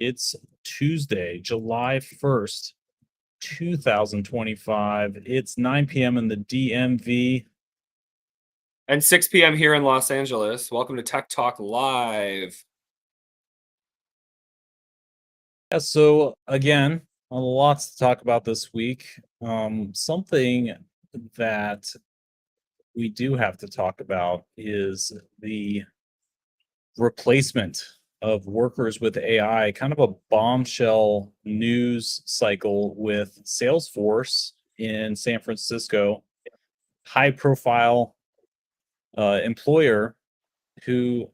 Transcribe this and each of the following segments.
It's Tuesday, July 1st, 2025. It's 9 p.m. in the DMV. And 6 p.m. here in Los Angeles. Welcome to Tech Talk Live. Yeah, so again, lots to talk about this week. Something that we do have to talk about is the replacement of workers with AI, kind of a bombshell news cycle with Salesforce in San Francisco, high profile employer who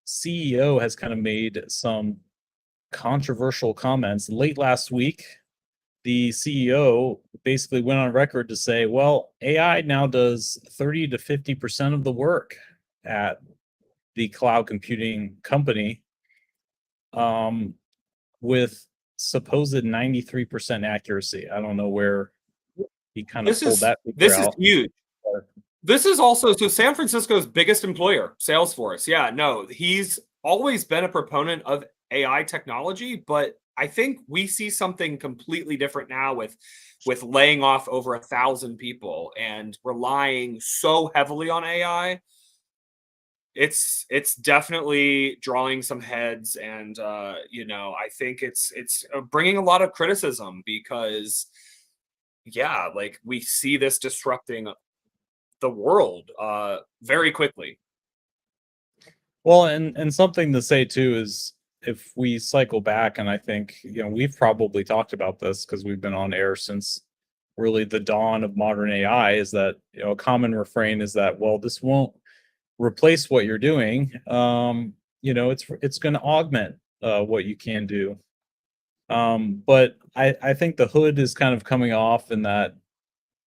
CEO has kind of made some controversial comments. Late last week, the CEO basically went on record to say, well, AI now does 30 to 50% of the work at the cloud computing company, with supposed 93% accuracy. I don't know where he kind of This pulled is that figure this is out. huge. This is also San Francisco's biggest employer, Salesforce. Yeah, no, he's always been a proponent of AI technology, but I think we see something completely different now with laying off over 1,000 people and relying so heavily on AI. It's definitely drawing some heads, and I think it's bringing a lot of criticism because yeah, like we see this disrupting the world very quickly. Well, and something to say too is if we cycle back, and I think we've probably talked about this because we've been on air since really the dawn of modern AI, is that a common refrain is that, well, this won't replace what you're doing. It's going to augment what you can do. But I think the hood is kind of coming off in that,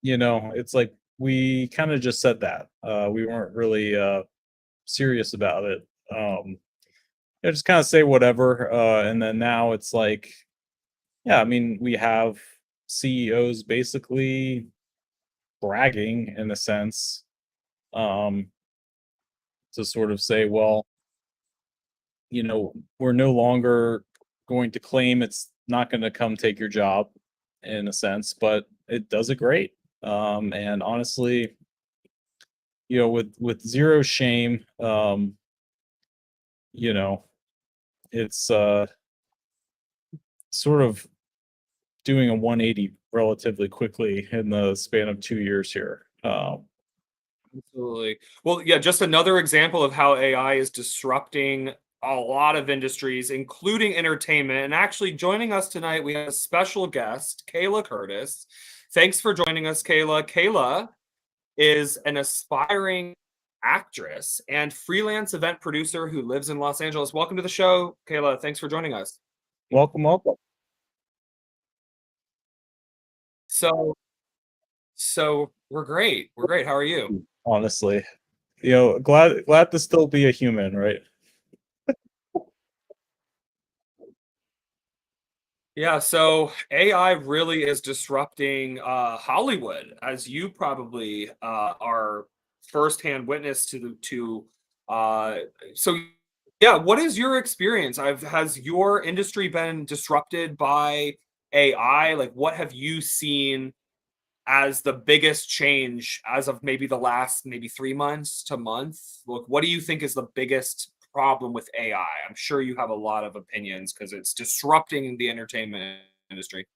it's like we kind of just said that. We weren't really serious about it. Just kind of say whatever. And then now it's like, yeah, I mean, we have CEOs basically bragging in a sense, um, to sort of say, well, we're no longer going to claim it's not going to come take your job in a sense, but it does it great. And honestly, with zero shame, you know, it's sort of doing a 180 relatively quickly in the span of 2 years here. Absolutely. Well, yeah, just another example of how AI is disrupting a lot of industries, including entertainment. And actually, joining us tonight, we have a special guest, Kayla Curtis. Thanks for joining us, Kayla. Kayla is an aspiring actress and freelance event producer who lives in Los Angeles. Welcome to the show, Kayla. Thanks for joining us. Welcome, welcome. So, so we're great. We're great. How are you? Honestly, glad to still be a human, right? Yeah, so AI really is disrupting Hollywood, as you probably are firsthand witness to. Uh, so, yeah, what is your experience? Has your industry been disrupted by AI? Like, what have you seen as the biggest change as of maybe the last maybe 3 months to month? Look, what do you think is the biggest problem with AI? I'm sure you have a lot of opinions because it's disrupting the entertainment industry.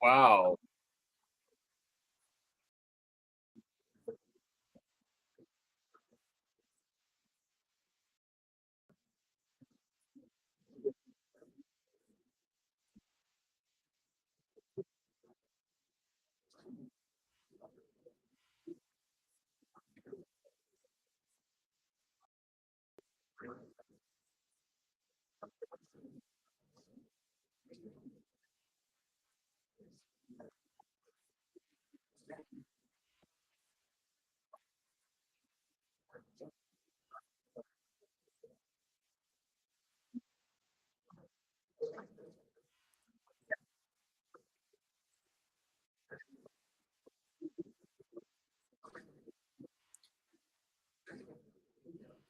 Wow.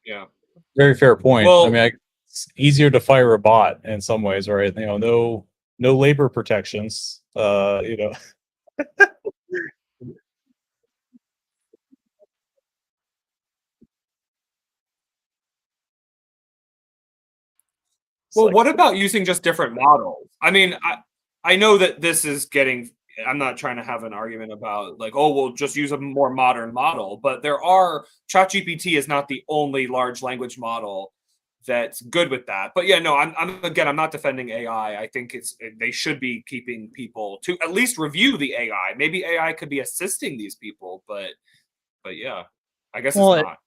Yeah. Very fair point. I mean, Well, it's easier to fire a bot in some ways, right? No labor protections. It's well, like, what about using just different models? I mean, I know that this is getting I'm not trying to have an argument about like, oh, we'll just use a more modern model, but there are ChatGPT is not the only large language model that's good with that. But yeah, no, I'm again, I'm not defending AI. I think they should be keeping people to at least review the AI. Maybe AI could be assisting these people, but yeah, I guess it's well, not.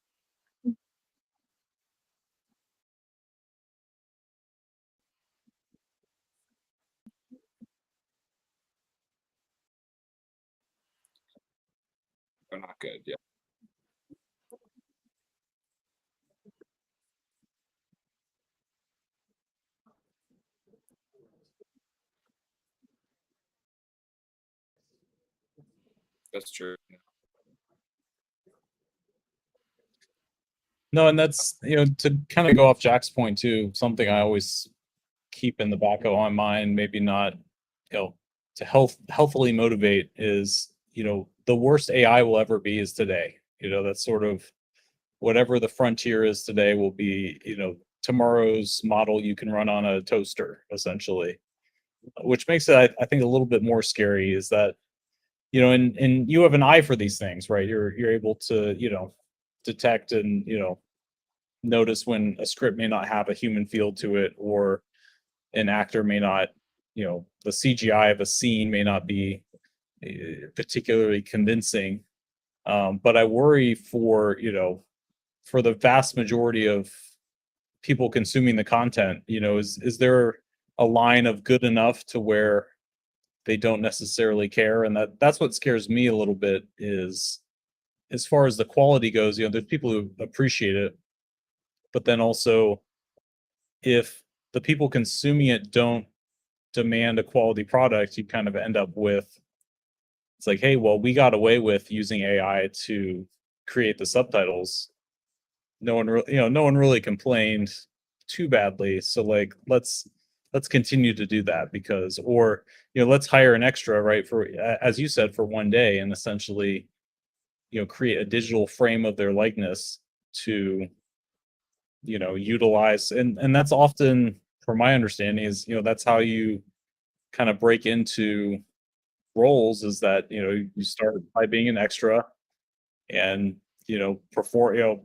They're not good. Yeah, that's true. no, and that's to kind of go off Jack's point too. Something I always keep in the back of my mind, maybe not, to healthily motivate is, the worst AI will ever be is today. That's sort of whatever the frontier is today will be, tomorrow's model you can run on a toaster, essentially. Which makes it, I think, a little bit more scary is that, and you have an eye for these things, right? You're able to, detect and, notice when a script may not have a human feel to it, or an actor may not, the CGI of a scene may not be particularly convincing. But I worry for, for the vast majority of people consuming the content, is there a line of good enough to where they don't necessarily care? And that's what scares me a little bit is, as far as the quality goes, there's people who appreciate it, but then also, if the people consuming it don't demand a quality product, you kind of end up with, it's like, hey, well, we got away with using AI to create the subtitles. No one really complained too badly. So like, let's continue to do that, because, or, let's hire an extra, right, for, as you said, for one day, and essentially, create a digital frame of their likeness to, utilize, and that's often, from my understanding, is, that's how you kind of break into roles, is that, you start by being an extra, and, perform,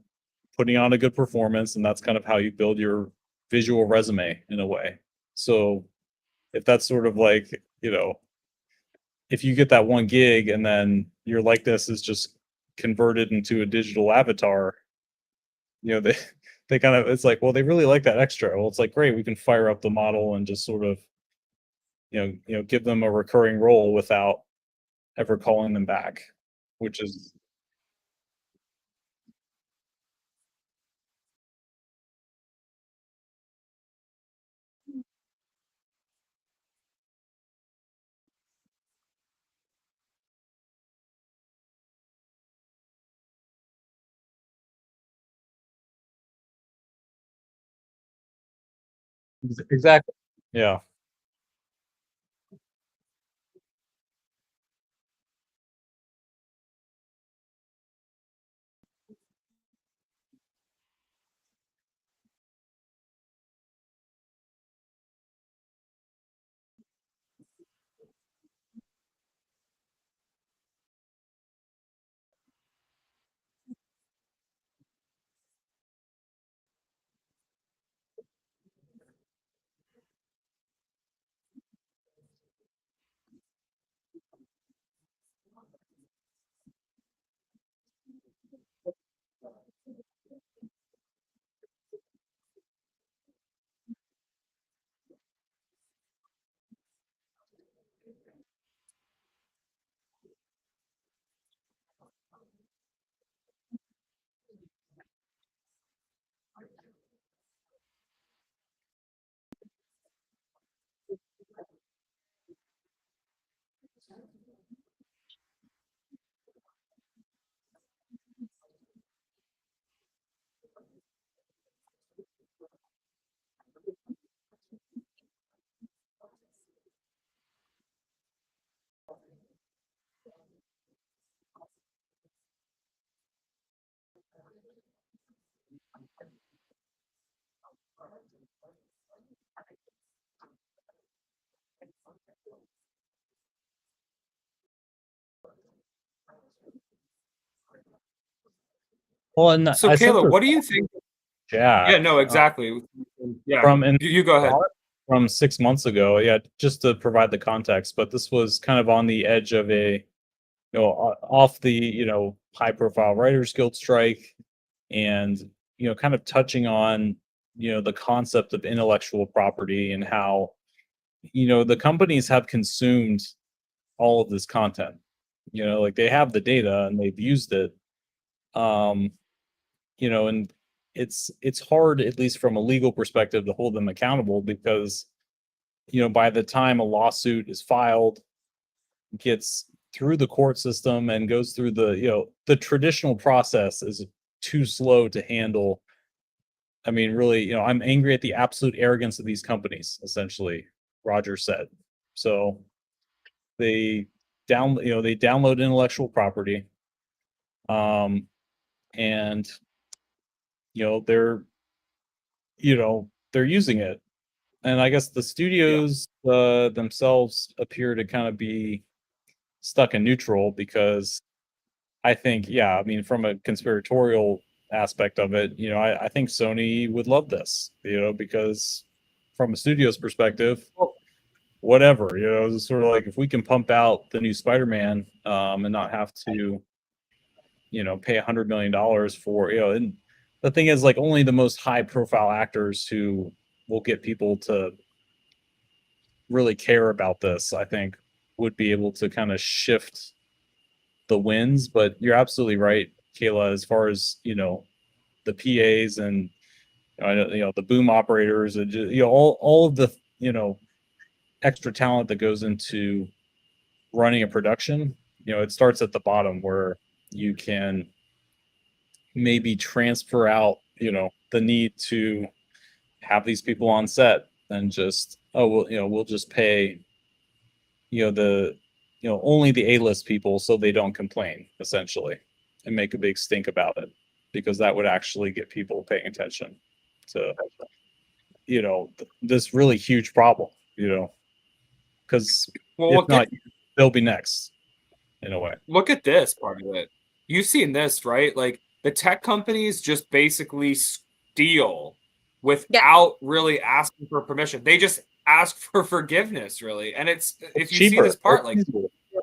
putting on a good performance, and that's kind of how you build your visual resume in a way. So if that's sort of like, if you get that one gig and then your likeness is just converted into a digital avatar, they they kind of, it's like, well, they really like that extra. Well, it's like, great, we can fire up the model and just sort of, give them a recurring role without ever calling them back, which is exactly, yeah. Well, and So I sent Kayla, the what do you think? Yeah, Jack no, exactly. Yeah, from and you go ahead. from 6 months ago. Yeah, just to provide the context, but this was kind of on the edge of a off the high profile writers guild strike, and kind of touching on the concept of intellectual property and how the companies have consumed all of this content. Like they have the data and they've used it. um and it's hard, at least from a legal perspective, to hold them accountable because by the time a lawsuit is filed, gets through the court system and goes through the traditional process is too slow to handle. I mean, really, I'm angry at the absolute arrogance of these companies, essentially, Roger said. So they they download intellectual property, um and they're they're using it. And I guess the Yeah. studios themselves appear to kind of be stuck in neutral because I think, yeah, I mean, from a conspiratorial aspect of it, I think Sony would love this, because from a studio's perspective, Well, whatever, it's sort of like if we can pump out the new Spider-Man, and not have to, pay $100 million for, and the thing is, like, only the most high profile actors who will get people to really care about this, I think, would be able to kind of shift the wins. But you're absolutely right, Kayla, as far as, the PAs and the boom operators and all of the extra talent that goes into running a production. It starts at the bottom where you can maybe transfer out the need to have these people on set and just, oh well, we'll just pay the only the A-list people so they don't complain, essentially, and make a big stink about it, because that would actually get people paying attention to this really huge problem, because well, if look at not, they'll be next, in a way. look at this part of it. You've seen this, right? Like the tech companies just basically steal Yeah. without really asking for permission. They just ask for forgiveness, really. And it's It's if you see this cheaper, part, like,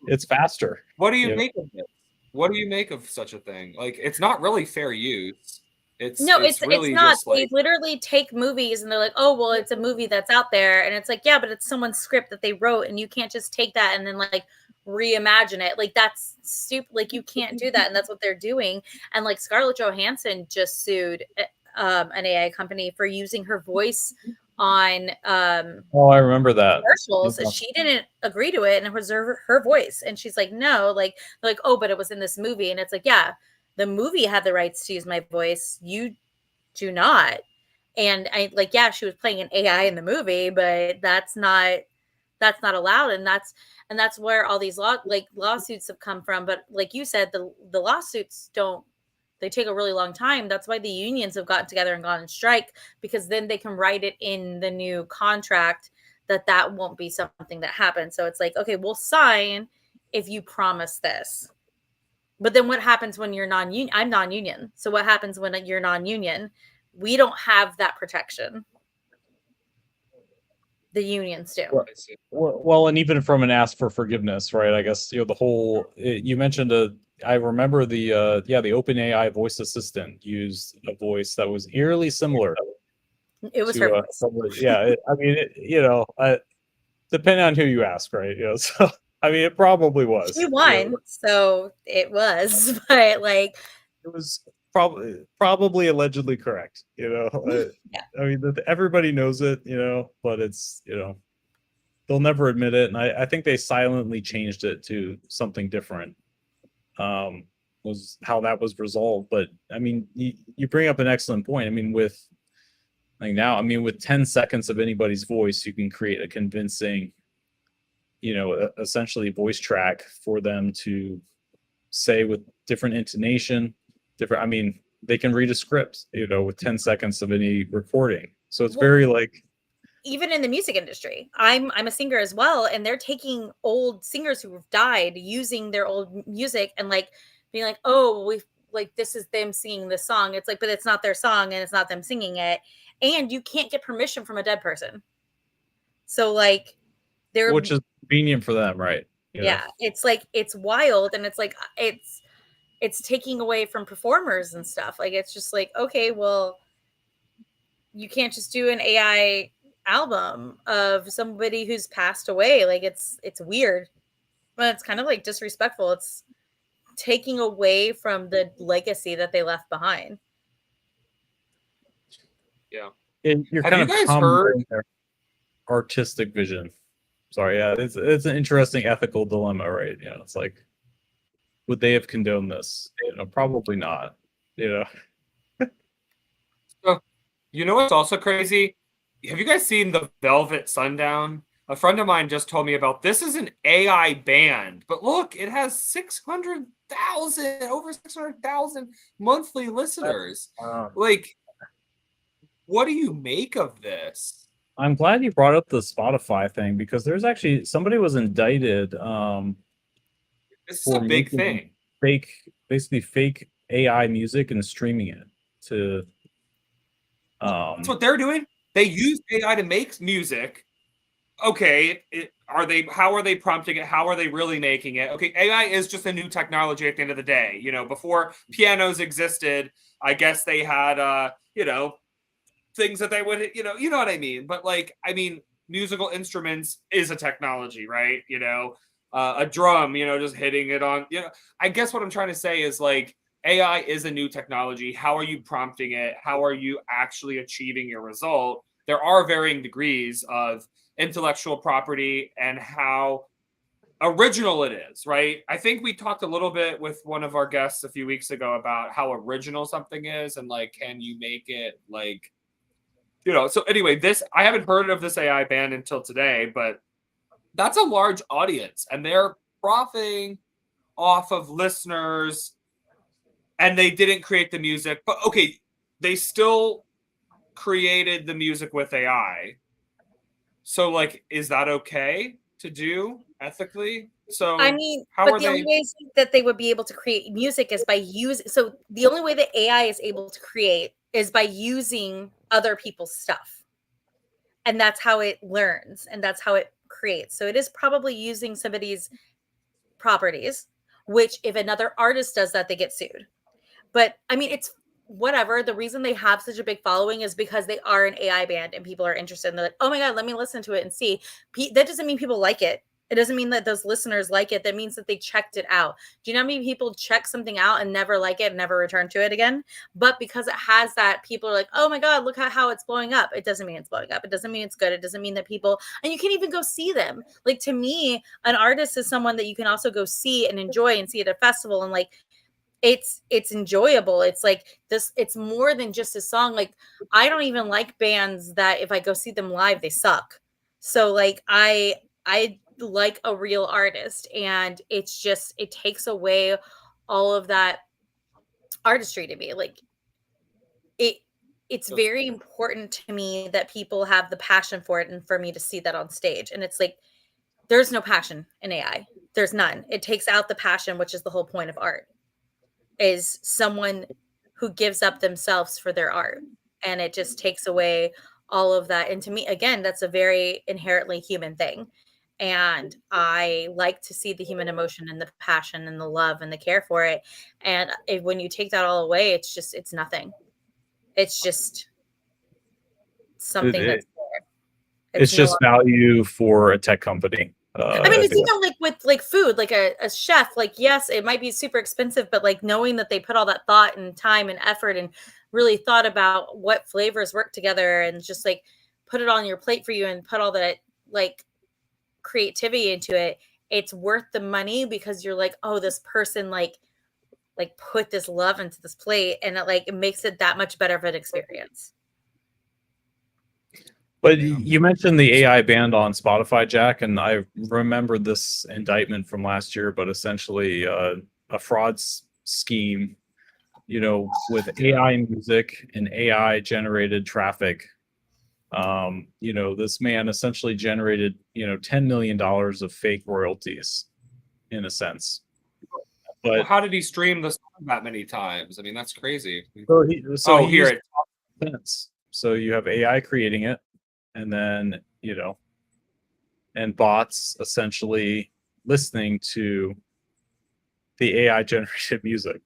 it's faster. what do you you know? make of this? What do you make of such a thing? Like, it's not really fair use. No, It's it's really not. just They like, literally take movies and they're like, "Oh, well, it's a movie that's out there." And it's like, "Yeah, but it's someone's script that they wrote and you can't just take that and then like reimagine it. Like that's stupid. Like you can't do that." And that's what they're doing. And like Scarlett Johansson just sued an AI company for using her voice on Oh, I remember that. commercials. She didn't agree to it and it was her voice. And she's like, "No." Like, "Oh, but it was in this movie." And it's like, "Yeah, the movie had the rights to use my voice. You do not." And I like, yeah, she was playing an AI in the movie, but that's not allowed. And that's where all these lawsuits have come from. But like you said, the lawsuits don't, they take a really long time. That's why the unions have gotten together and gone on strike, because then they can write it in the new contract that won't be something that happens. So it's like, okay, we'll sign if you promise this. But then what happens when you're non-union? I'm non-union. So what happens when you're non-union? We don't have that protection. The unions do. Well, well, and even from an ask for forgiveness, right? I guess the whole you mentioned I remember the open AI voice assistant used a voice that was eerily similar It was her to voice. I mean, depending on who you ask, right? So I mean, it probably was. She won, so it was. But like, It was probably allegedly correct. yeah. I mean, everybody knows it, but it's they'll never admit it, and I think they silently changed it to something different. Was how that was resolved. But I mean, you bring up an excellent point. I mean, with like now, I mean, with 10 seconds of anybody's voice, you can create a convincing, essentially voice track for them to say with different intonation, different. I mean, they can read a script, with 10 seconds of any recording. So it's Well, very like even in the music industry, I'm a singer as well, and they're taking old singers who have died, using their old music, and like being like, oh, we like this is them singing this song. It's like, but it's not their song and it's not them singing it, and you can't get permission from a dead person. So like they're which is convenient for them, right? You know? yeah, it's like it's wild, and it's like it's taking away from performers and stuff. Like it's just like, okay, well, you can't just do an AI album of somebody who's passed away. Like it's weird, but it's kind of like disrespectful. It's taking away from the legacy that they left behind. Yeah. You're Have kind you of guys heard? combating their artistic vision. Sorry, yeah, it's an interesting ethical dilemma, right? You know, it's like, would they have condoned this? You know, probably not. You know, So, you know what's also crazy? Have you guys seen the Velvet Sundown? A friend of mine just told me about this is an AI band, but look, it has 600,000, over 600,000 monthly listeners. Like, what do you make of this? I'm glad you brought up the Spotify thing because there's actually somebody was indicted This is for a big making thing. basically fake AI music and streaming it to That's what they're doing. They use AI to make music. Okay, how are they prompting it? How are they really making it? Okay, AI is just a new technology at the end of the day. You know, before pianos existed, I guess they had you know, things that they would, you know what I mean? But like, I mean, musical instruments is a technology, right? You know, a drum, you know, just hitting it on, you know, I guess what I'm trying to say is like, AI is a new technology. How are you prompting it? How are you actually achieving your result? There are varying degrees of intellectual property and how original it is, right? I think we talked a little bit with one of our guests a few weeks ago about how original something is and like, can you make it like, you know, so anyway, this I haven't heard of this AI band until today, but that's a large audience and they're profiting off of listeners and they didn't create the music, but okay, they still created the music with AI. So like, is that okay to do ethically? I So mean, how but are the only they? ways that they would be able to create music is by using. So the only way that AI is able to create is by using other people's stuff, and that's how it learns, and that's how it creates. So it is probably using somebody's properties, which if another artist does that, they get sued. But I mean, it's whatever. The reason they have such a big following is because they are an AI band and people are interested. And they're like, oh my God, let me listen to it and see. That doesn't mean people like it. It doesn't mean that those listeners like it. That means that they checked it out. Do you know how many people check something out and never like it and never return to it again? But because it has that, people are like, oh my God, look at how it's blowing up. It doesn't mean it's blowing up. It doesn't mean it's good. It doesn't mean that people, and you can't even go see them. Like to me, an artist is someone that you can also go see and enjoy and see at a festival and like it's enjoyable. It's like this, it's more than just a song. Like I don't even like bands that if I go see them live they suck. So like I like a real artist, and it's just it takes away all of that artistry to me. Like it it's very important to me that people have the passion for it and for me to see that on stage. And it's like there's no passion in AI. There's none. It takes out the passion, which is the whole point of art, is someone who gives up themselves for their art, and it just takes away all of that. And to me again, that's a very inherently human thing, and I like to see the human emotion and the passion and the love and the care for it. And when you take that all away, it's just it's nothing. It's just it, something it that's there. it's It's no just longer. value for a tech company. I mean, At it's the end. even like with like food, like a chef, like, yes, it might be super expensive, but like knowing that they put all that thought and time and effort and really thought about what flavors work together and just like put it on your plate for you and put all that like creativity into it, it's worth the money because you're like, oh, this person like put this love into this plate, and it makes it that much better of an experience. But you mentioned the AI band on Spotify, Jack, and I remember this indictment from last year, but essentially a fraud scheme, you know, with AI music and AI generated traffic This man essentially generated, $10 million of fake royalties in a sense. Well, But how did he stream the song that many times? I mean, that's crazy. so he Here used it. sense. So you have AI creating it, and then, and bots essentially listening to the AI generated music.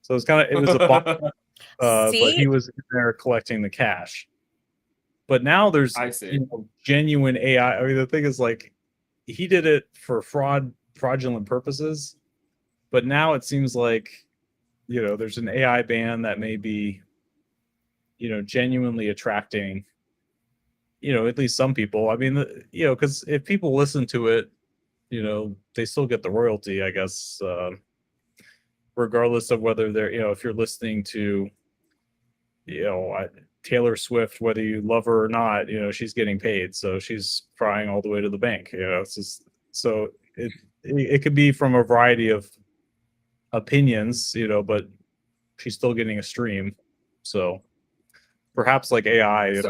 So it was a bot, but See, he was in there collecting the cash. But now there's I see. genuine AI. I mean, the thing is, like, he did it for fraudulent purposes, but now it seems like there's an AI ban that may be genuinely attracting at least some people. I mean, because if people listen to it, they still get the royalty, I guess, regardless of whether they're if you're listening to Taylor Swift, whether you love her or not, she's getting paid, so she's crying all the way to the bank. It's just so it could be from a variety of opinions, but she's still getting a stream. So perhaps like AI, that's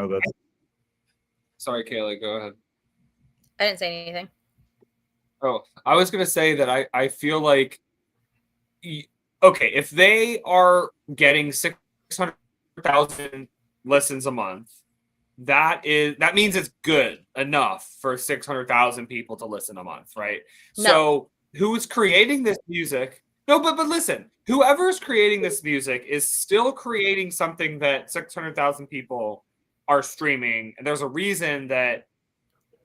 Sorry, Kayla, go ahead. I didn't say anything. Oh, I was gonna say that I feel like, okay, if they are getting 600,000 listens a month, that means it's good enough for 600,000 people to listen a month, right? No. So who's creating this music? No, but listen, whoever's creating this music is still creating something that 600,000 people are streaming, and there's a reason that,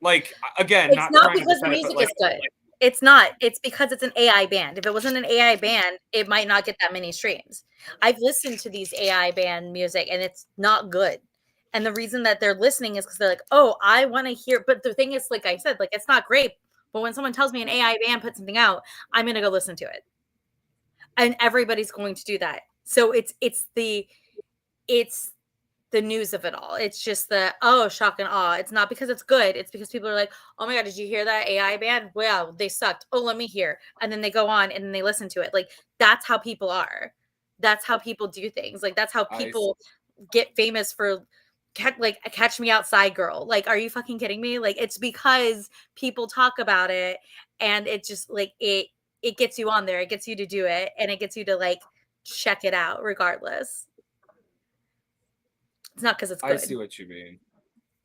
like, again, It's not because the defend it, music but, is good. It's not. It's because it's an AI band. If it wasn't an AI band, it might not get that many streams. I've listened to these AI band music and it's not good. And the reason that they're listening is because they're like, oh, I want to hear. But the thing is, like I said, like it's not great. But when someone tells me an AI band put something out, I'm gonna go listen to it. And everybody's going to do that. So it's the news of it all. It's just the shock and awe. It's not because it's good. It's because people are like, oh my god, did you hear that AI band? Wow, they sucked. Oh, let me hear. And then they go on and then they listen to it. Like that's how people are. That's how people do things. Like that's how people get famous for Catch Me Outside Girl. Like, are you fucking kidding me? Like it's because people talk about it and it just like it gets you on there. It gets you to do it and it gets you to like check it out regardless. It's not because it's good. I see what you mean.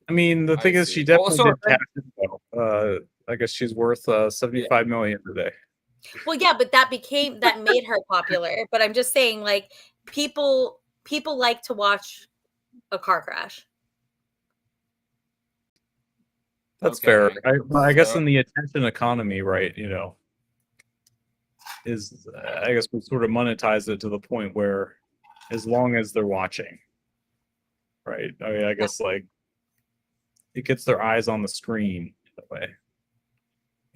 I mean, the thing is, she definitely did cash it, though. I guess she's worth 75 million today. Well, yeah, but that made her popular. But I'm just saying, like, people like to watch a car crash. That's fair. I guess in the attention economy, right? Is I guess we sort of monetize it to the point where, as long as they're watching, right? I mean, I guess like it gets their eyes on the screen that way,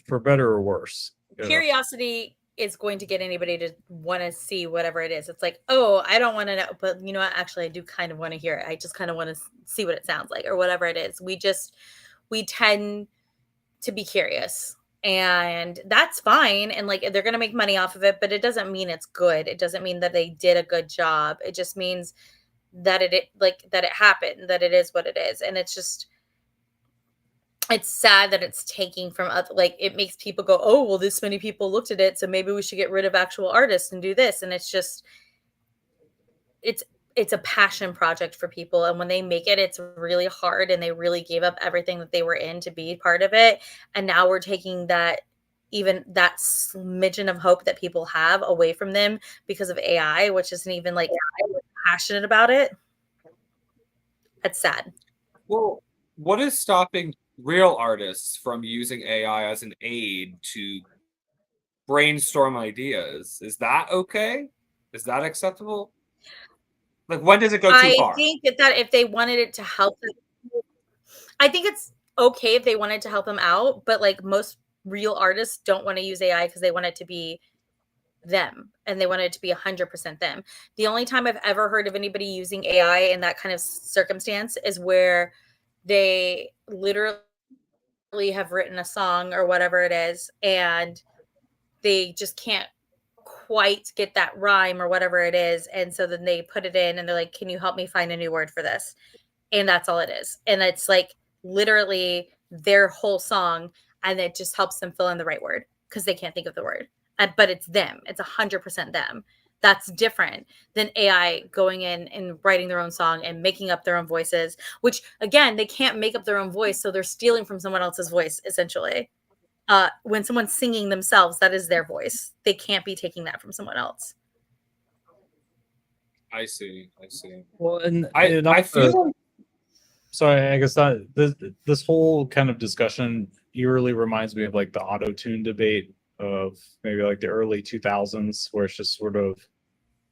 for better or worse. Curiosity is going to get anybody to want to see whatever it is. It's like, oh, I don't want to know, but you know what? Actually, I do kind of want to hear it. I just kind of want to see what it sounds like or whatever it is. We tend to be curious. And that's fine. And like they're gonna make money off of it, but it doesn't mean it's good. It doesn't mean that they did a good job. It just means that that it happened, that it is what it is. And it's sad that it's taking from other, like it makes people go, oh well, this many people looked at it, so maybe we should get rid of actual artists and do this. And it's a passion project for people, and when they make it, it's really hard, and they really gave up everything that they were in to be part of it. And now we're taking that, even that smidgen of hope that people have, away from them because of AI, which isn't even like passionate about it. That's sad. Well, what is stopping real artists from using AI as an aid to brainstorm ideas? Is that okay? Is that acceptable? Like, when does it go too far? I think that if they wanted it to help them, I think it's okay if they wanted to help them out, but like most real artists don't want to use AI because they want it to be them and they want it to be 100% them. The only time I've ever heard of anybody using AI in that kind of circumstance is where they literally have written a song or whatever it is, and they just can't quite get that rhyme or whatever it is. And so then they put it in and they're like, can you help me find a new word for this? and that's all it is. And it's like literally their whole song, and it just helps them fill in the right word because they can't think of the word. But it's them. It's 100% them. That's different than AI going in and writing their own song and making up their own voices, which again, they can't make up their own voice. So they're stealing from someone else's voice, essentially. When someone's singing themselves, that is their voice. They can't be taking that from someone else. I see. Well, and I feel sorry, I guess that this whole kind of discussion eerily reminds me of like the Autotune debate of maybe like the early 2000s, where it's just sort of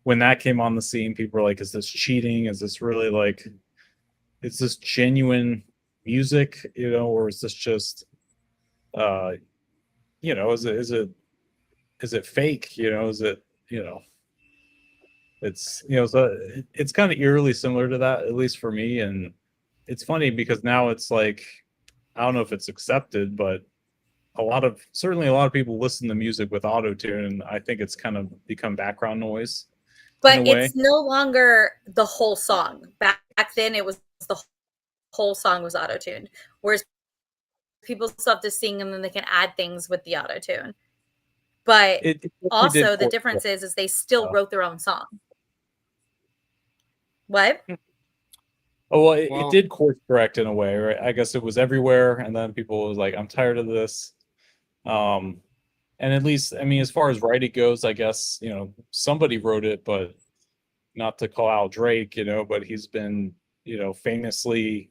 when that came on the scene, people were like, is this cheating? Is this really like, is this genuine music, or is this just is it fake? Is it, so it's kind of eerily similar to that, at least for me. And it's funny because now it's like, I don't know if it's accepted, but certainly a lot of people listen to music with auto-tune, and I think it's kind of become background noise in a But way. it's no longer the whole song. Back then, it was the whole song was auto-tuned, whereas people still have to sing and then they can add things with the auto-tune. But It also the difference is they still wrote their own song. What? Oh, well, it did course correct in a way, right? I guess it was everywhere, and then people was like, I'm tired of this. And at least, I mean, as far as writing goes, I guess, somebody wrote it, but not to call out Drake, but he's been, famously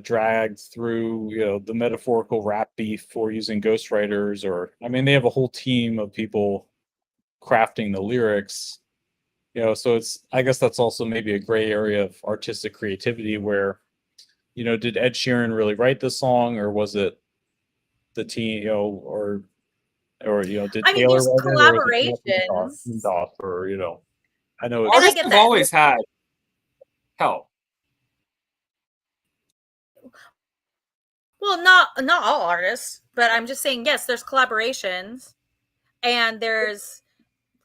dragged through, the metaphorical rap beef for using ghostwriters, or, I mean, they have a whole team of people crafting the lyrics. So I guess that's also maybe a gray area of artistic creativity where, did Ed Sheeran really write this song, or was it the team, or did I mean, Taylor there's write it, or was it collaborations. or, I know And I artists get have that. always had help. Well, not all artists, but I'm just saying, yes, there's collaborations, and there's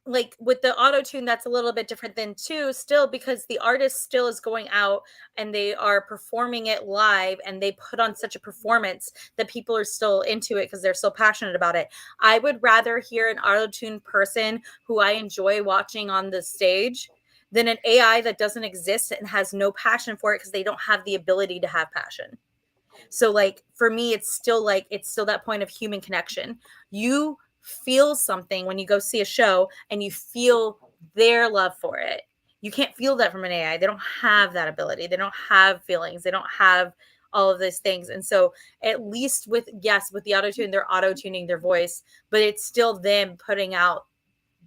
like with the auto tune, that's a little bit different than too, still, because the artist still is going out and they are performing it live, and they put on such a performance that people are still into it because they're so passionate about it. I would rather hear an auto tune person who I enjoy watching on the stage than an AI that doesn't exist and has no passion for it because they don't have the ability to have passion. So like for me, it's still that point of human connection. You feel something when you go see a show and you feel their love for it. You can't feel that from an AI. They don't have that ability. They don't have feelings. They don't have all of these things. And so at least with the auto tune, they're auto tuning their voice, but it's still them putting out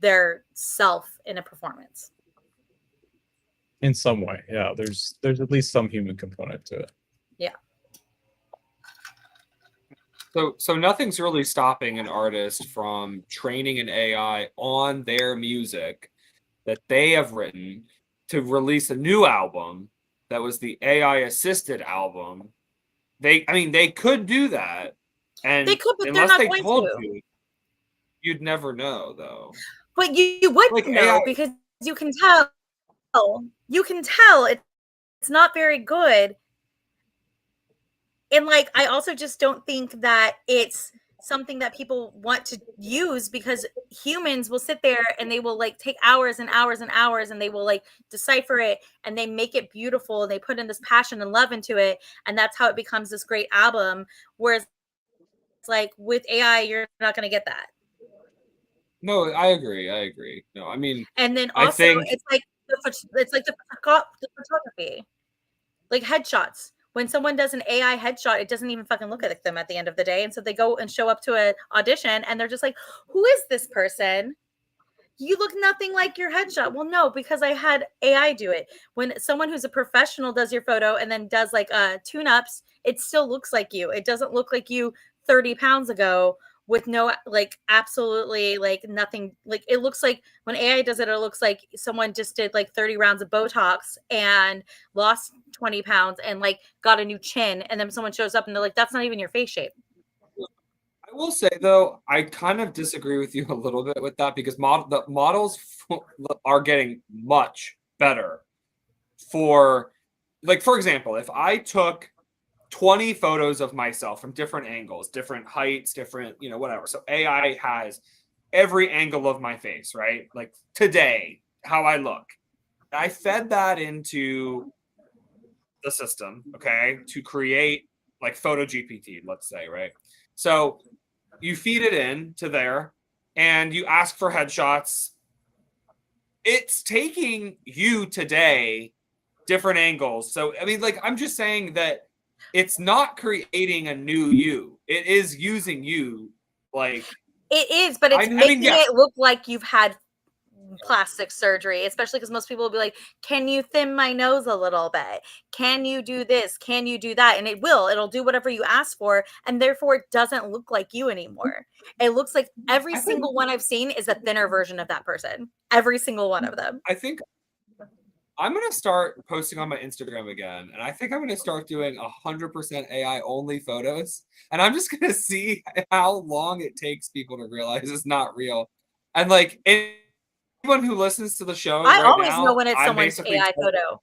their self in a performance. in some way. Yeah, there's at least some human component to it. Yeah. So nothing's really stopping an artist from training an AI on their music that they have written to release a new album that was the AI assisted album. They could do that, and They could, but they're unless not they going told to. you, you'd never know, though. But you would Like know AI because you can tell. You can tell it's not very good. And like I also just don't think that it's something that people want to use, because humans will sit there and they will like take hours and hours and hours, and they will like decipher it, and they make it beautiful, and they put in this passion and love into it, and that's how it becomes this great album. Whereas like with AI, you're not going to get that. No, I agree. No, I mean, And then I also think it's like the photography, like headshots. When someone does an AI headshot, it doesn't even fucking look at them at the end of the day. And so they go and show up to an audition and they're just like, who is this person? You look nothing like your headshot. Well, no, because I had AI do it. When someone who's a professional does your photo and then does like tune-ups, it still looks like you. It doesn't look like you 30 pounds ago with no like absolutely like nothing. Like it looks like when AI does it, it looks like someone just did like 30 rounds of Botox and lost 20 pounds and like got a new chin. And then someone shows up and they're like, that's not even your face shape. I will say though, I kind of disagree with you a little bit with that, because the models are getting much better for like, for example, if I took 20 photos of myself from different angles, different heights, different, whatever. So AI has every angle of my face, right? Like today, how I look. I fed that into the system, okay, to create like photo GPT, let's say, right? So you feed it in to there and you ask for headshots. It's taking you today different angles. So I mean, like, I'm just saying that it's not creating a new you. It is using you. Like, It is, but it's I making mean, yes, it look like you've had plastic surgery, especially because most people will be like, can you thin my nose a little bit? Can you do this? Can you do that? And it'll do whatever you ask for, and therefore it doesn't look like you anymore. It looks like every I think single one I've seen is a thinner version of that person, every single one of them. I think I'm gonna start posting on my Instagram again, and I think I'm gonna start doing 100% AI only photos, and I'm just gonna see how long it takes people to realize it's not real. And like anyone who listens to the show I right always know now, when it's I'm someone's basically AI photo.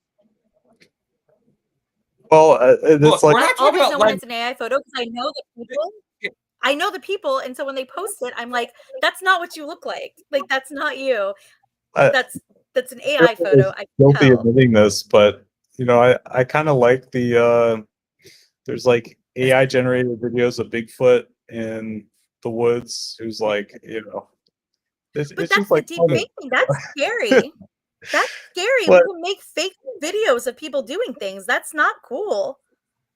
Well, it's look. like We're I not talking always know about when like it's an AI photo because I know the people. I know the people, and so when they post it, I'm like, "That's not what you look like. Like that's not you. I, That's an AI everyone photo. is I can guilty tell." admitting this, but I kind of like there's like AI generated videos of Bigfoot in the woods who's like, But it's just that's the like deep funny. faking. That's scary. That's scary. But People make fake videos of people doing things. That's not cool.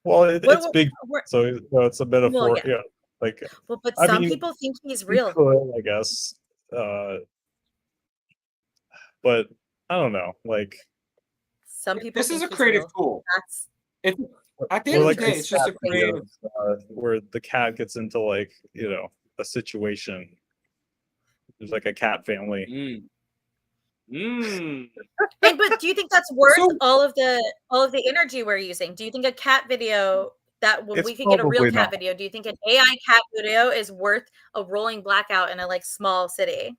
well, it's What big, we're, so it's a well, metaphor. yeah. Yeah, like Well, but I some mean, people think he's you real. could, I guess, uh, but I don't know. Like, Some people this is think a he's creative real. tool. That's It at the or end of the like day, those it's just cat a creative. videos where the cat gets into like a situation. There's like a cat family. Mm, mm. but do you think that's worth So all of the energy we're using? Do you think a cat video that when It's we could get a real probably cat not. video, do you think an AI cat video is worth a rolling blackout in a like small city?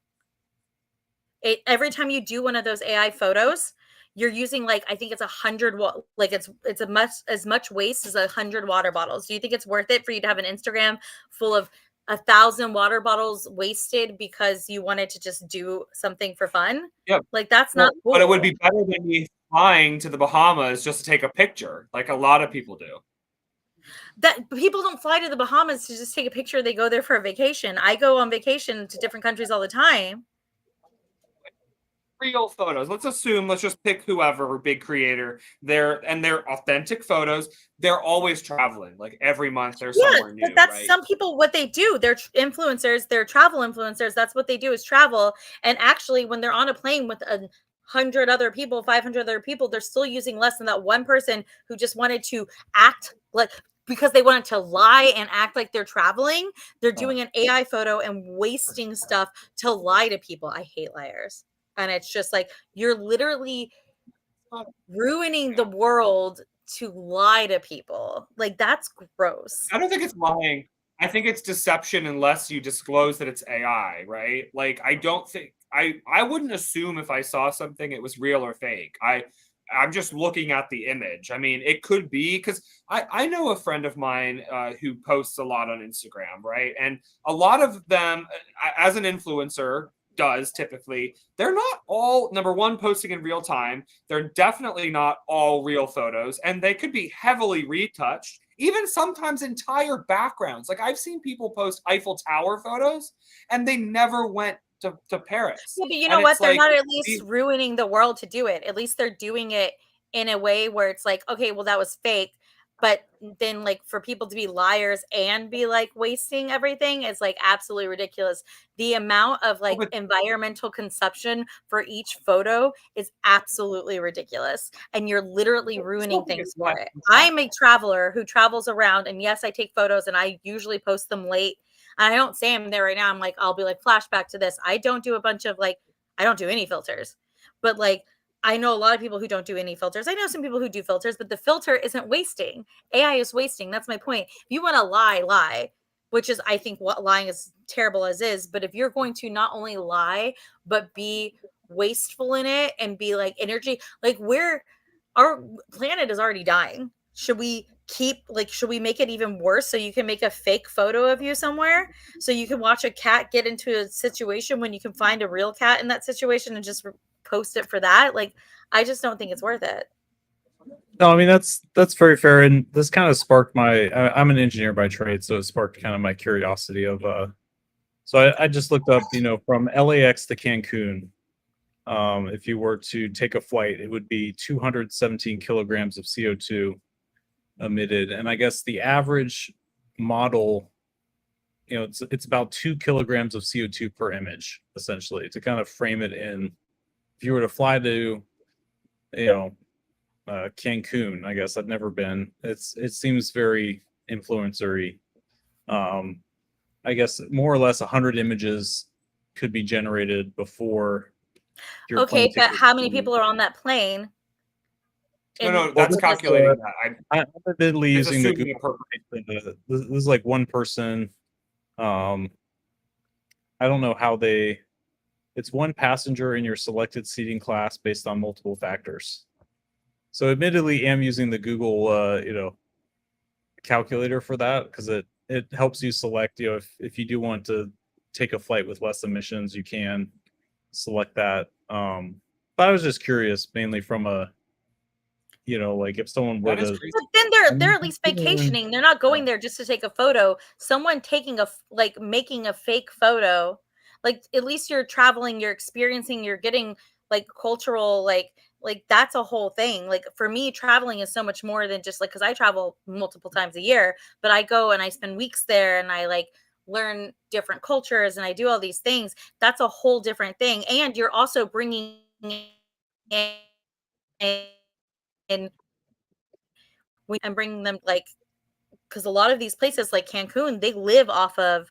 Every time you do one of those AI photos, you're using like I think it's 100 like it's a much as much waste as 100 water bottles. Do you think it's worth it for you to have an Instagram full of 1,000 water bottles wasted because you wanted to just do something for fun? yeah, Like that's well, not but it would cool. be better than me flying to the Bahamas just to take a picture, like a lot of people do. That people don't fly to the Bahamas to just take a picture. They go there for a vacation. I go on vacation to different countries all the time. Real photos. Let's just pick whoever big creator. They're authentic photos. They're always traveling. Like every month they're Yes, somewhere but new, that's right? some people what they do. They're influencers, they're travel influencers. That's what they do is travel. And actually, when they're on a plane with 100 other people, 500 other people, they're still using less than that one person who just wanted to act like because they wanted to lie and act like they're traveling. They're Uh, doing an AI photo and wasting stuff to lie to people. I hate liars. And it's just like you're literally ruining the world to lie to people. Like that's gross. I don't think it's lying. I think it's deception unless you disclose that it's AI, right? Like I don't think I wouldn't assume if I saw something it was real or fake. I'm just looking at the image. I mean, it could be because I know a friend of mine who posts a lot on Instagram, right? And a lot of them, as an influencer, does typically, they're not all number one posting in real time. They're definitely not all real photos, and they could be heavily retouched. Even sometimes entire backgrounds. Like I've seen people post Eiffel Tower photos, and they never went to Paris. Yeah, but you know And what? it's They're like, not at least ruining the world to do it. At least they're doing it in a way where it's like, okay, well, that was fake. But then, like, for people to be liars and be like wasting everything is like absolutely ridiculous. The amount of like but environmental consumption for each photo is absolutely ridiculous. And you're literally I ruining still think it's things for less it. than I'm a traveler who travels around, and yes, I take photos and I usually post them late and I don't say I'm there right now. I'm like, I'll be like, flashback to this. I don't do a bunch of like, I don't do any filters, but like, I know a lot of people who don't do any filters. I know some people who do filters, but the filter isn't wasting. AI is wasting. That's my point. If you want to lie, which is, I think, what lying is terrible as is. But if you're going to not only lie, but be wasteful in it and be like energy, like we're our planet is already dying. Should we make it even worse so you can make a fake photo of you somewhere so you can watch a cat get into a situation when you can find a real cat in that situation and just post it for that? Like, I just don't think it's worth it. No, I mean that's very fair, and this kind of sparked I'm an engineer by trade, so it sparked kind of my curiosity of so I just looked up, from LAX to Cancun. If you were to take a flight, it would be 217 kilograms of CO2 emitted, and I guess the average model, it's about 2 kilograms of CO2 per image, essentially, to kind of frame it in. If you were to fly to, you know, Cancun, I guess I've never been. It seems very influencery. I guess more or less 100 images could be generated before your plane Okay, but ticket. how many people are on that plane? No, that's this is, calculating that. I'm admittedly It's using the assuming Google. This is like one person. I don't know how it's one passenger in your selected seating class based on multiple factors. So admittedly, I'm using the Google, calculator for that because it helps you select, if you do want to take a flight with less emissions, you can select that. But I was just curious, mainly from a, like if someone were That is to, crazy. But then they're at least vacationing. They're not going there just to take a photo. Someone taking making a fake photo, like at least you're traveling, you're experiencing, you're getting like cultural, like that's a whole thing. Like for me, traveling is so much more than just like, because I travel multiple times a year, but I go and I spend weeks there and I like learn different cultures and I do all these things. That's a whole different thing. And you're also bringing in and bringing them like, because a lot of these places like Cancun, they live off of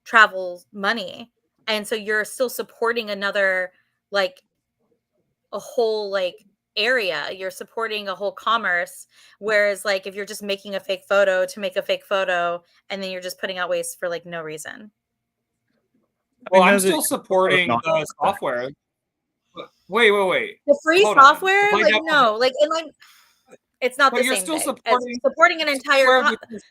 travel money. And so you're still supporting another, like a whole like area. You're supporting a whole commerce. Whereas like if you're just making a fake photo to make a fake photo and then you're just putting out waste for like no reason. Well, I'm that's still supporting the software. Wait. The free Hold on. To software, play like devil's- no, like and like it's not But the you're same still thing as supporting supporting an entire software which is-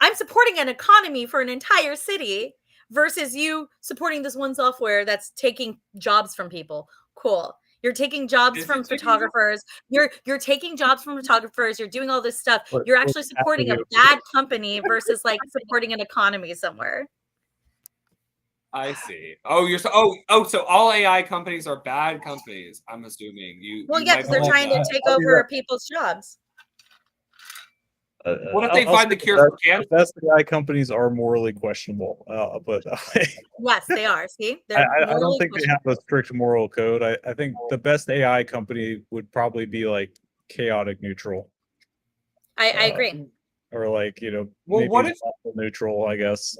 I'm supporting an economy for an entire city versus you supporting this one software that's taking jobs from people. Cool. You're taking jobs Is from it taking jobs? photographers. You're taking jobs from photographers. You're doing all this stuff. What- You're what actually supporting a happened bad company versus like supporting an economy somewhere. I see. So all AI companies are bad companies. I'm assuming Well, you yeah, might because they're believe trying to that. take I'll be over right- people's jobs. What if they I'll find say the cure that for cancer? the best AI companies are morally questionable, but Yes, they are. See, I they're don't morally think they have a strict moral code. I think the best AI company would probably be like chaotic neutral, I agree. or like Well, maybe what if lawful neutral, I guess.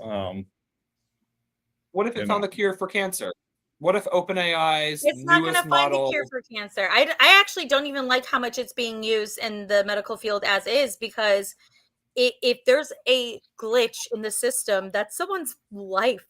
it found the cure for cancer? What if OpenAI's It's not going to newest find a model? cure for cancer. I actually don't even like how much it's being used in the medical field as is, because if there's a glitch in the system, that's someone's life.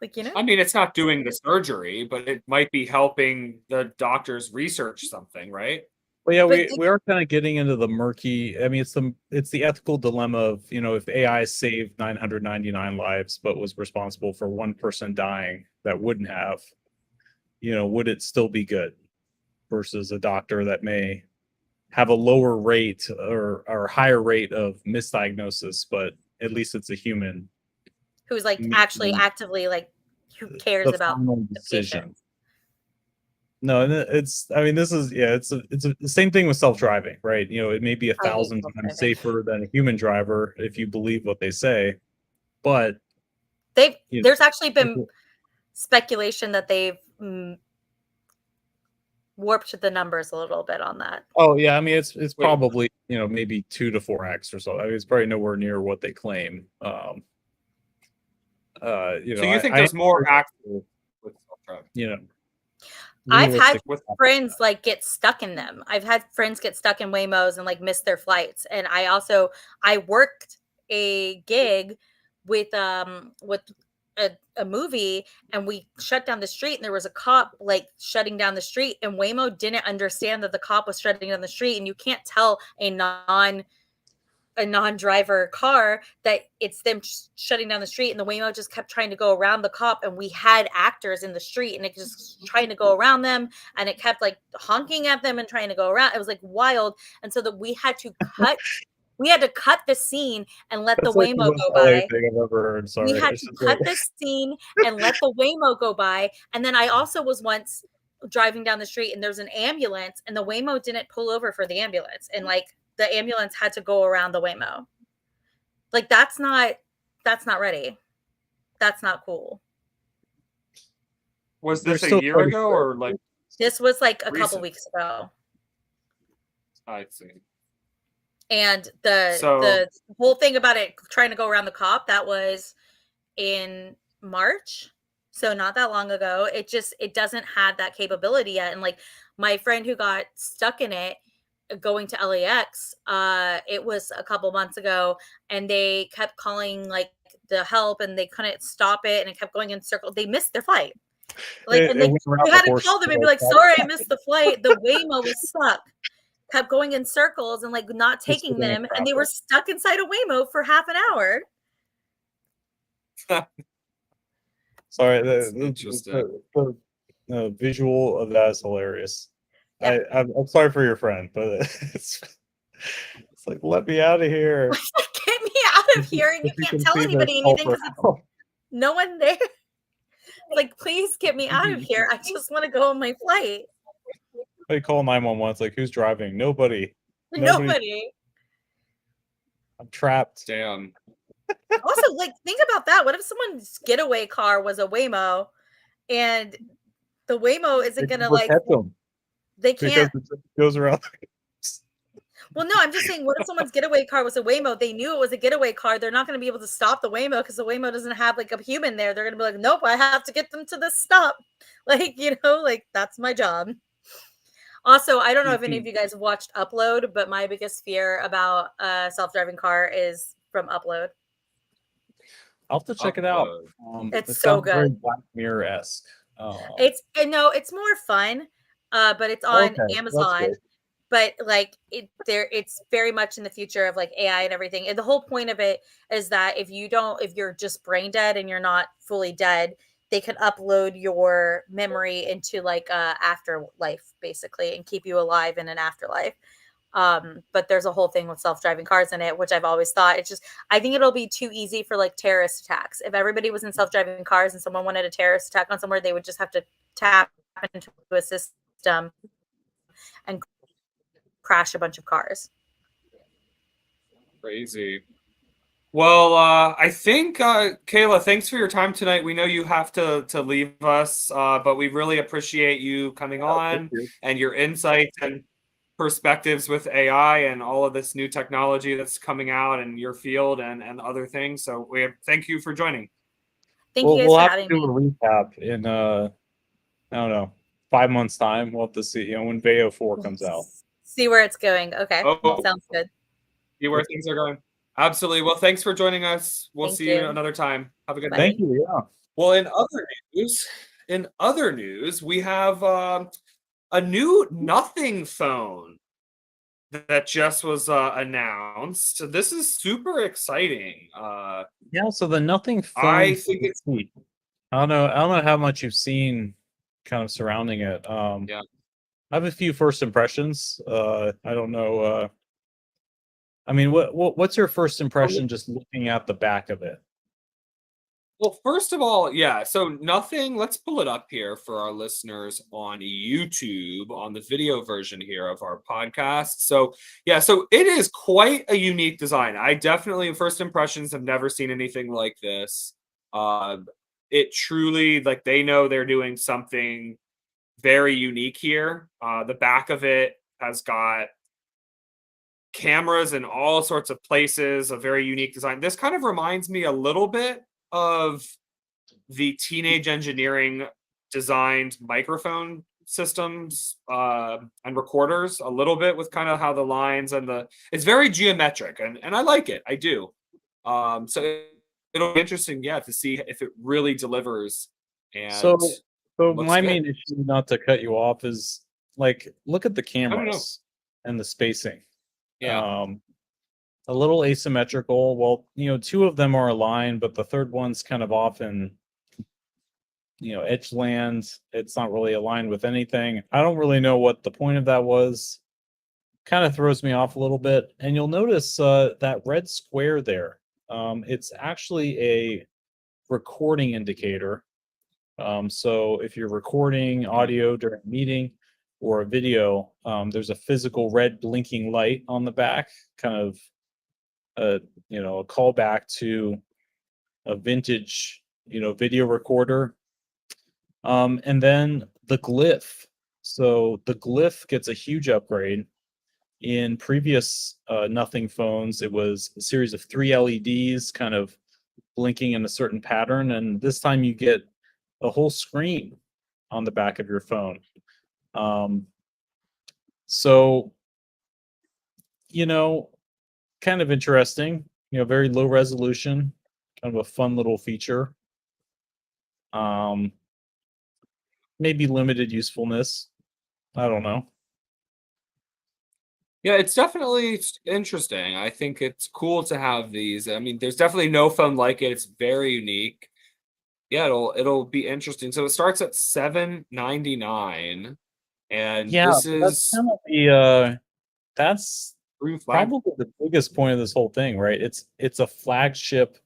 Like, I mean, it's not doing the surgery, but it might be helping the doctors research something, right? Well, yeah, But we are kind of getting into the murky. I mean, it's the ethical dilemma of, if AI saved 999 lives but was responsible for one person dying that wouldn't have, would it still be good versus a doctor that may have a lower rate or higher rate of misdiagnosis, but at least it's a human who's like actually making actively like, who cares the about final the decision. patient? No, and I mean, this is, yeah, the same thing with self-driving, right? It may be I hate 1,000 times self-driving. safer than a human driver if you believe what they say, but There's actually been speculation that they've warped the numbers a little bit on that. oh yeah, I mean, it's probably, maybe 2 to 4x or so. I mean, it's probably nowhere near what they claim. So you think there's more accidents with self-driving? I've had realistic- friends like get stuck in them. I've had friends get stuck in Waymos and like miss their flights. And I worked a gig with a movie and we shut down the street and there was a cop like shutting down the street, and Waymo didn't understand that the cop was shutting down the street, and you can't tell a non-driver car that it's them shutting down the street, and the Waymo just kept trying to go around the cop, and we had actors in the street and it just trying to go around them, and it kept like honking at them and trying to go around. It was like wild. And so that we had to cut the scene and let That's the like Waymo the most go LA by. thing I've ever heard. Sorry. We had It's to just cut like, the scene and let the Waymo go by. And then I also was once driving down the street and there's an ambulance, and the Waymo didn't pull over for the ambulance, and like the ambulance had to go around the Waymo. Like that's not ready. That's not cool. Was They're this a still year pretty ago quick. or like This was like a couple recent? weeks ago. I see. And So the whole thing about it trying to go around the cop, that was in March. So not that long ago. It doesn't have that capability yet. And like my friend who got stuck in it going to LAX, it was a couple months ago, and they kept calling like the help and they couldn't stop it, and it kept going in circles. They missed their flight. Like, and it went around they the had to horse call them and be tail. like, sorry, I missed the flight. The Waymo was stuck, kept going in circles and like not Just taking sitting in them. And they were traffic. stuck inside a Waymo for half an hour. Sorry, That's interesting. the visual of that is hilarious. Yeah. I'm sorry for your friend, but it's like, let me out of here. Get me out of here. And you If you can't can tell see the anybody anything because culprit. no one there. Like, please get me out of here. I just want to go on my flight. They call 911. It's like, who's driving? Nobody. Nobody. I'm trapped. Damn. Also, like, think about that. What if someone's getaway car was a Waymo, and the Waymo isn't gonna like Protect them they because can't. it goes around. Well, no, I'm just saying, what if someone's getaway car was a Waymo? They knew it was a getaway car. They're not going to be able to stop the Waymo because the Waymo doesn't have like a human there. They're going to be like, nope, I have to get them to the stop. Like, like that's my job. Also, I don't know if any of you guys have watched Upload, but my biggest fear about a self-driving car is from Upload. I'll have to check it out. It's it so sounds very good. Black Mirror-esque. It's more fun, but it's on Amazon. But like it's very much in the future of like AI and everything. And the whole point of it is that if you're just brain dead and you're not fully dead, they can upload your memory into like a afterlife basically and keep you alive in an afterlife. But there's a whole thing with self-driving cars in it, which I've always thought I think it'll be too easy for like terrorist attacks. If everybody was in self-driving cars and someone wanted a terrorist attack on somewhere, they would just have to tap into a system and crash a bunch of cars. Crazy. Well, I think Kayla, thanks for your time tonight. We know you have to leave us, but we really appreciate you coming on and your insights and perspectives with AI and all of this new technology that's coming out in your field and other things. So thank you for joining. Thank you guys we'll for have having to do me. a recap in I don't know, 5 months time. We'll have to see, when Veo 4 comes out. See where it's going. Okay. Oh, sounds good. See where things are going. Absolutely. Well, thanks for joining us. We'll Thank see you you. another time. Have a good Bye. night. Thank you. Yeah. Well, in other news, we have a new Nothing phone that just was announced. This is super exciting. Yeah. So the Nothing phone. I think it's I don't know how much you've seen, kind of surrounding it. Yeah. I have a few first impressions. I don't know. I mean, what's your first impression just looking at the back of it? Well, first of all, yeah. So Nothing. Let's pull it up here for our listeners on YouTube on the video version here of our podcast. So yeah, so it is quite a unique design. I definitely, first impressions, have never seen anything like this. It truly, like, they know they're doing something very unique here. The back of it has got cameras in all sorts of places, a very unique design. This kind of reminds me a little bit of the Teenage Engineering designed microphone systems and recorders, a little bit, with kind of how the lines and it's very geometric, and I like it. I do. So it'll be interesting, yeah, to see if it really delivers and So, so looks my good. main issue, not to cut you off, is like look at the I don't know. cameras and the spacing. Yeah. Um, a little asymmetrical. Well, two of them are aligned, but the third one's kind of off in edge lands. It's not really aligned with anything. I don't really know what the point of that was. Kind of throws me off a little bit. And you'll notice that red square there. It's actually a recording indicator. So if you're recording audio during a meeting or a video, there's a physical red blinking light on the back, kind of a callback to a vintage video recorder. And then the glyph. So the glyph gets a huge upgrade. In previous Nothing phones, it was a series of 3 LEDs kind of blinking in a certain pattern, and this time you get a whole screen on the back of your phone. So, kind of interesting, very low resolution, kind of a fun little feature. Maybe limited usefulness. I don't know. Yeah, it's definitely interesting. I think it's cool to have these. I mean, there's definitely no phone like it. It's very unique. Yeah, it'll be interesting. So it starts at $799, and Yeah, this but that's is kind of that's through flag. probably the biggest point of this whole thing, right? It's a flagship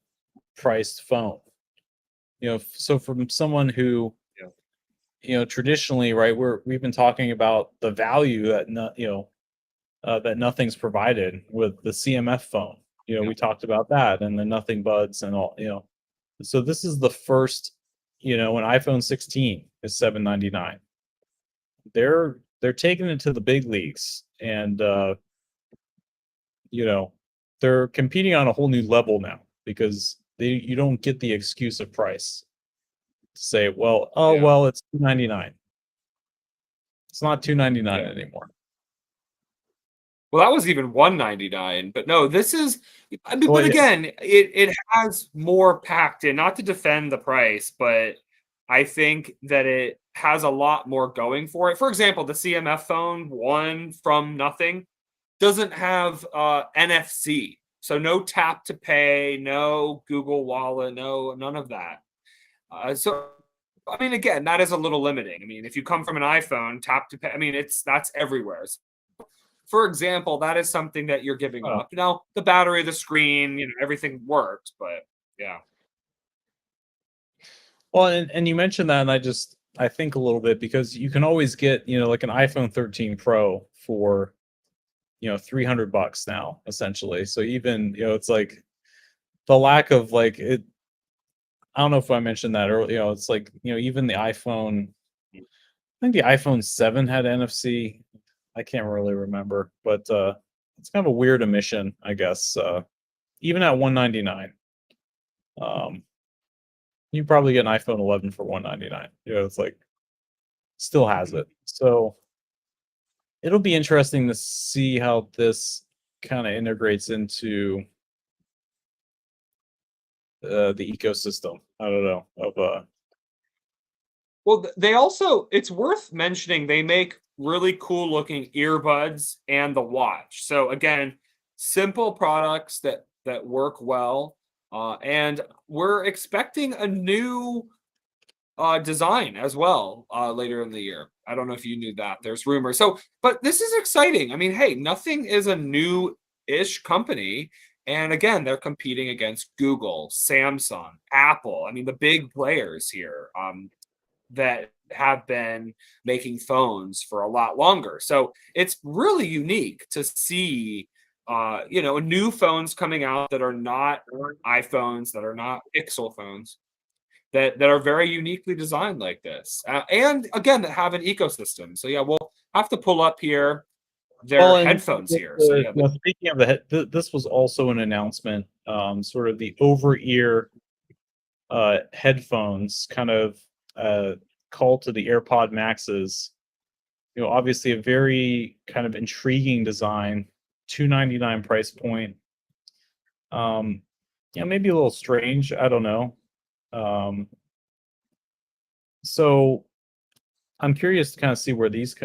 priced phone. So from someone who, traditionally, right, we've been talking about the value that that Nothing's provided with the CMF phone. Yeah. We talked about that and the Nothing Buds and all. So this is the first, an iPhone 16 is $799. They're taking it to the big leagues, and you know, they're competing on a whole new level now because you don't get the excuse of price to say, well, oh Yeah. well, it's $299. It's not $299 Yeah. anymore. Well, that was even $199, but no, this is. I mean, Well, but again, it has more packed in. Not to defend the price, but I think that it has a lot more going for it. For example, the CMF phone one from Nothing doesn't have NFC, so no tap to pay, no Google Wallet, none of that. So, I mean, again, that is a little limiting. I mean, if you come from an iPhone, tap to pay. I mean, that's everywhere. For example, that is something that you're giving oh, up. Now, the battery, the screen, everything works, but yeah. well, and you mentioned that, and I think a little bit because you can always get like an iPhone 13 Pro for $300 now, essentially. So even it's like the lack of like it. I don't know if I mentioned that earlier. It's like even the iPhone. I think the iPhone 7 had NFC. I can't really remember, but it's kind of a weird omission, I guess. Even at 199, um, you probably get an iPhone 11 for 199. It's like still has it. So it'll be interesting to see how this kind of integrates into the ecosystem. I don't know of Well, they also, it's worth mentioning, they make really cool looking earbuds and the watch. So again, simple products that work well. And we're expecting a new design as well later in the year. I don't know if you knew that. There's rumors. So, but this is exciting. I mean, hey, Nothing is a new-ish company. And again, they're competing against Google, Samsung, Apple. I mean, the big players here. That have been making phones for a lot longer. So it's really unique to see, new phones coming out that are not iPhones, that are not Pixel phones, that are very uniquely designed like this, and again that have an ecosystem. So yeah, we'll have to pull up here their well, and headphones here. So yeah, speaking of this was also an announcement, sort of the over ear headphones, kind of call to the AirPod Maxes. Obviously a very kind of intriguing design, $299 price point. Um, yeah, maybe a little strange. I don't know. Um, so I'm curious to kind of see where these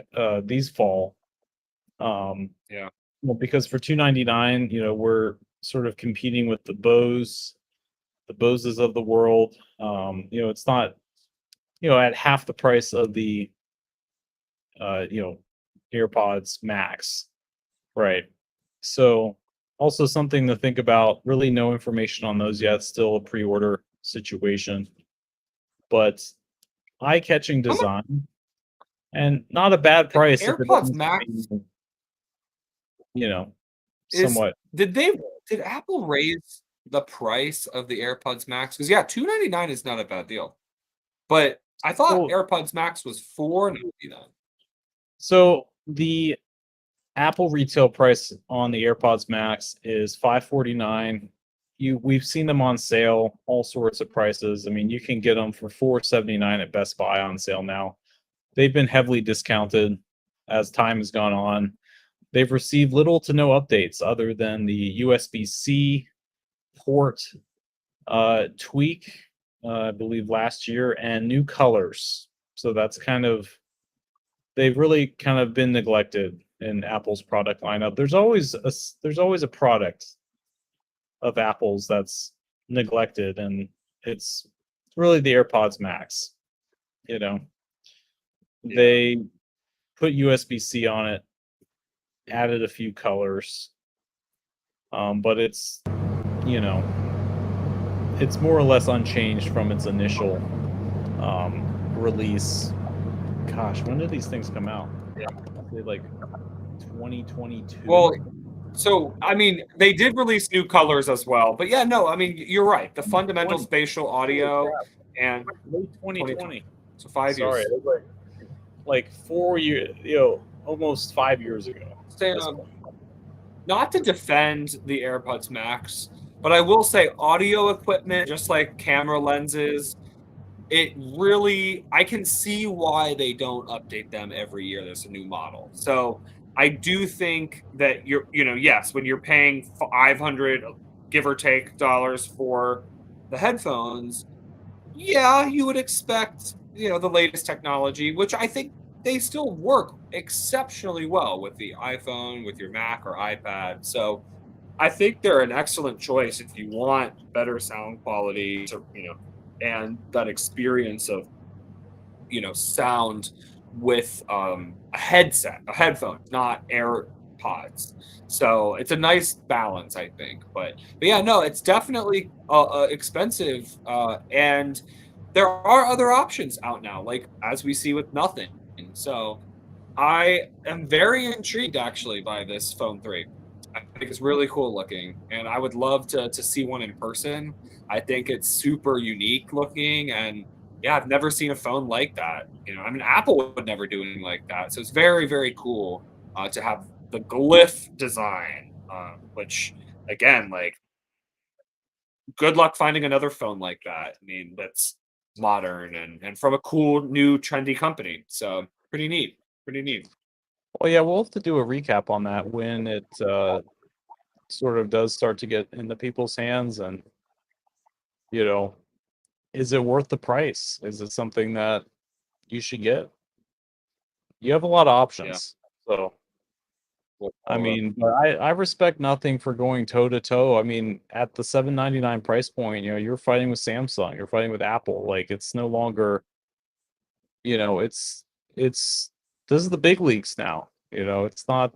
fall. Yeah. Well, because for 299, we're sort of competing with the Boses of the world. It's not, at half the price of the uh, you know, AirPods Max, right? So also something to think about. Really, no information on those yet. Still a pre-order situation, but eye-catching How much design and not a bad the price if it AirPods ends up Max being, you know, is somewhat. did Apple raise the price of the AirPods Max? Because yeah, 299 is not a bad deal. But I thought So, AirPods Max was 499. so the Apple retail price on the AirPods Max is 549. We've seen them on sale, all sorts of prices. I mean, you can get them for 479 at Best Buy on sale now. They've been heavily discounted as time has gone on. They've received little to no updates other than the USB-C port tweak, I believe last year, and new colors. So that's kind of they've really kind of been neglected in Apple's product lineup. There's always a product of Apple's that's neglected, and it's really the AirPods Max. You know, Yeah. they put USB-C on it, added a few colors, but you know it's more or less unchanged from its initial release. Gosh, when did these things come out? Yeah. They like 2022. Well, so I mean, they did release new colors as well. But yeah, no, I mean, you're right. The fundamental 20. spatial Holy audio crap. and Late 2020. 2020. So 5 years. Sorry, it was like 4 years, almost 5 years ago at this Sam, point. not to defend the AirPods Max, but I will say audio equipment, just like camera lenses, it really, I can see why they don't update them every year. There's a new model. So I do think that yes, when you're paying 500, give or take, dollars for the headphones, yeah, you would expect, the latest technology, which I think they still work exceptionally well with the iPhone, with your Mac or iPad. So I think they're an excellent choice if you want better sound quality and that experience of, sound with a headset, a headphone, not AirPods. So it's a nice balance, I think. But yeah, no, it's definitely expensive, and there are other options out now, like as we see with nothing. So I am very intrigued actually by this Phone 3. I think it's really cool looking, and I would love to see one in person. I think it's super unique looking, and yeah, I've never seen a phone like that. I mean, Apple would never do anything like that. So it's very, very cool to have the glyph design, which again, like, good luck finding another phone like that. I mean, that's modern and from a cool, new, trendy company. So pretty neat. Pretty neat. Well, yeah, we'll have to do a recap on that when it sort of does start to get into people's hands, and you know, is it worth the price? Is it something that you should get? You have a lot of Yeah. options, so We'll I follow up. mean, but I respect nothing for going toe to toe. I mean, at the 799 price point, you're fighting with Samsung, you're fighting with Apple. Like it's no longer, it's this is the big leagues now. It's not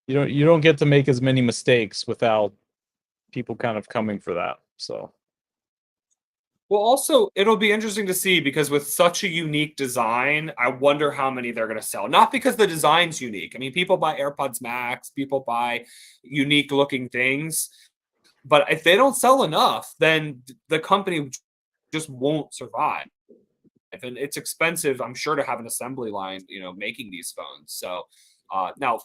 you don't get to make as many mistakes without people kind of coming for that. So Well, also, it'll be interesting to see because with such a unique design, I wonder how many they're going to sell. Not because the design's unique. I mean, people buy AirPods Max, people buy unique looking things, but if they don't sell enough, then the company just won't survive. And it's expensive, I'm sure, to have an assembly line, making these phones. So now,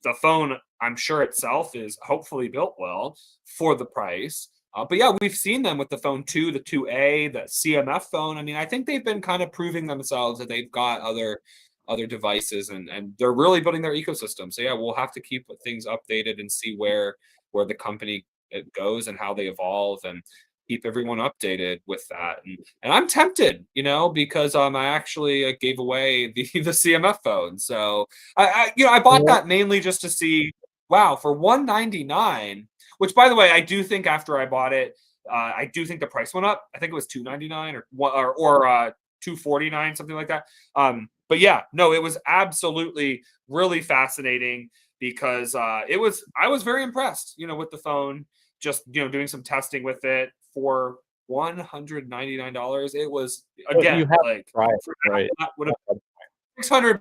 the phone, I'm sure itself is hopefully built well for the price. But yeah, we've seen them with the phone 2, the 2A, the CMF phone. I mean, I think they've been kind of proving themselves that they've got other devices, and they're really building their ecosystem. So yeah, we'll have to keep things updated and see where the company it goes and how they evolve, and keep everyone updated with that. And I'm tempted, because I actually gave away the CMF phone. So I bought that mainly just to see, wow, for $199, which, by the way, I do think after I bought it, I do think the price went up. I think it was $299 or $249, something like that. But yeah, no, it was absolutely really fascinating because I was very impressed, with the phone. Just doing some testing with it for $199. It was, again, you have like, to try it, right? that would have $600.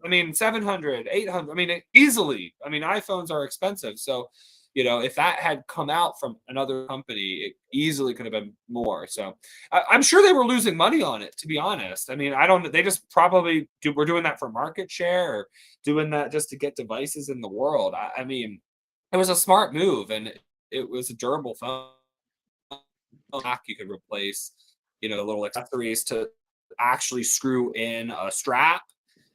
I mean, 700, 800. I mean, easily. I mean, iPhones are expensive, so if that had come out from another company, it easily could have been more. So I'm sure they were losing money on it, to be honest. I mean, I don't. They just probably were doing that for market share, or doing that just to get devices in the world. I mean, it was a smart move, and it was a durable phone. You could replace, the little accessories to actually screw in a strap.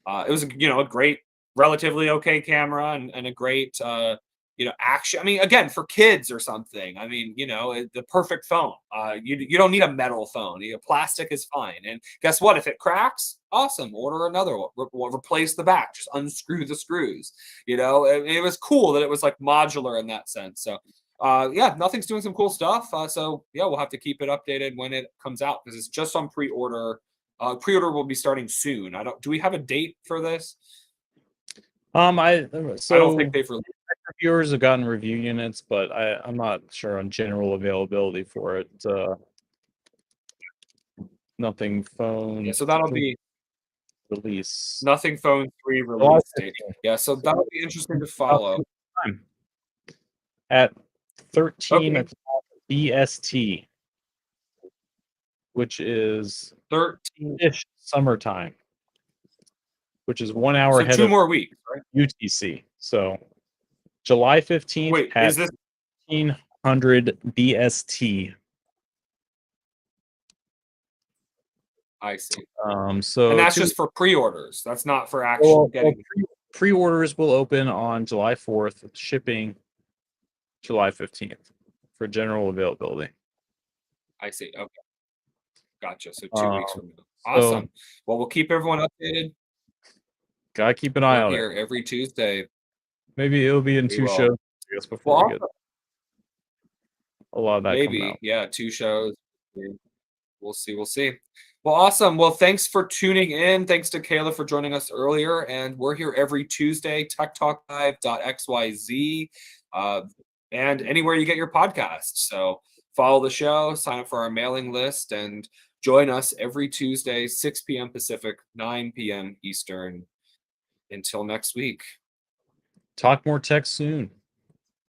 It was, a great, relatively okay camera, and a great, action. I mean, again, for kids or something. I mean, the perfect phone. You don't need a metal phone. Plastic is fine. And guess what? If it cracks, awesome. Order another one. Replace the back. Just unscrew the screws. It was cool that it was like modular in that sense. So yeah, Nothing's doing some cool stuff. So yeah, we'll have to keep it updated when it comes out, because it's just on pre-order. Pre-order will be starting soon. Do we have a date for this? I don't think they've released. Reviewers have gotten review units, but I'm not sure on general availability for it. Nothing phone. Yeah, so that'll be release. Nothing Phone 3 release date. Yeah, so that'll be interesting to follow. At 13 Okay. BST, which is 13-ish summertime, which is 1 hour So ahead 2 of more weeks, right? UTC. So July 15th Wait, at is this 1500 BST. I see. So And that's just for pre-orders. That's not for actual getting. Pre-orders will open on July 4th, shipping July 15th for general availability. I see. Okay. Gotcha. So 2 weeks from now. So Awesome. Well, we'll keep everyone updated. gotta keep an eye We're on here it. every Tuesday. Maybe it'll be in We 2 will. shows, I guess, before we Well, get a lot of that coming maybe. out. Yeah, 2 shows. We'll see. We'll see. Well, awesome. Well, thanks for tuning in. Thanks to Kayla for joining us earlier. And we're here every Tuesday, techtalklive.xyz, and anywhere you get your podcasts. So follow the show, sign up for our mailing list, and join us every Tuesday, 6 p.m. Pacific, 9 p.m. Eastern. Until next week. Talk more tech soon.